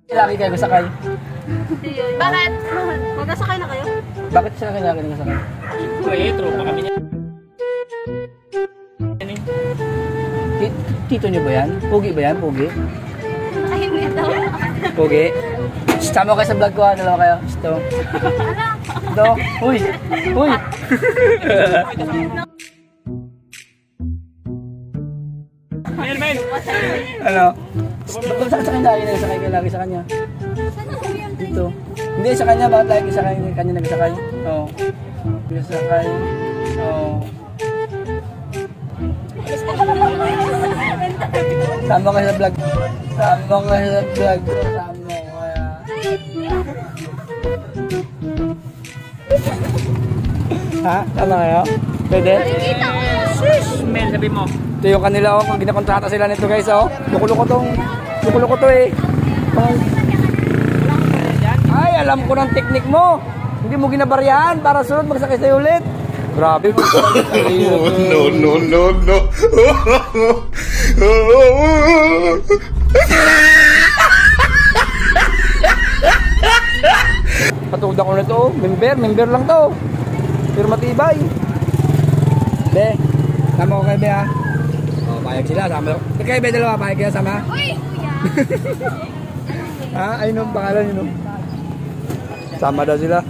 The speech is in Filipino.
Lagi kayo sakay. Bakit? Magkasakay na kayo? Bakit siya lagi nagsakay? Uy, tropa kami niya. Tito niyo ba yan? Pugi ba yan? Pugi? Ay, hindi daw. Pugi? Sama kayo sa vlog ko, dalawa kayo. Ito. Ito. Uy! Uy! Men. Ano? Ba't sa kanya lagi nagsakay kayo lagi sa kanya? Dito. Hindi sa kanya, bakit lagi sa kanya nagsakay? Oo. Nagsakay. Oo. Sama kayo sa vlog. Sama kayo sa vlog. Sama kaya. Ha? Sama kayo? Pwede? Nakikita ko. Men, sabi mo. Ito yung kanila, kung ginakontrata sila nito guys, oh. Luko-luko to eh. Ay, alam ko ng teknik mo. Hindi mo ginabaryahan para sunod magsakay sa'yo ulit. Grabe. No. Patuda ko na to. Member lang to. Pero matibay. Be, sama ko kay Be ha. Oh, payag sila, sama ko. Kay Be dalawa, payag kaya sama. Uy, kuya. Ha? Ayun ang pangalan yun. Sama daw sila.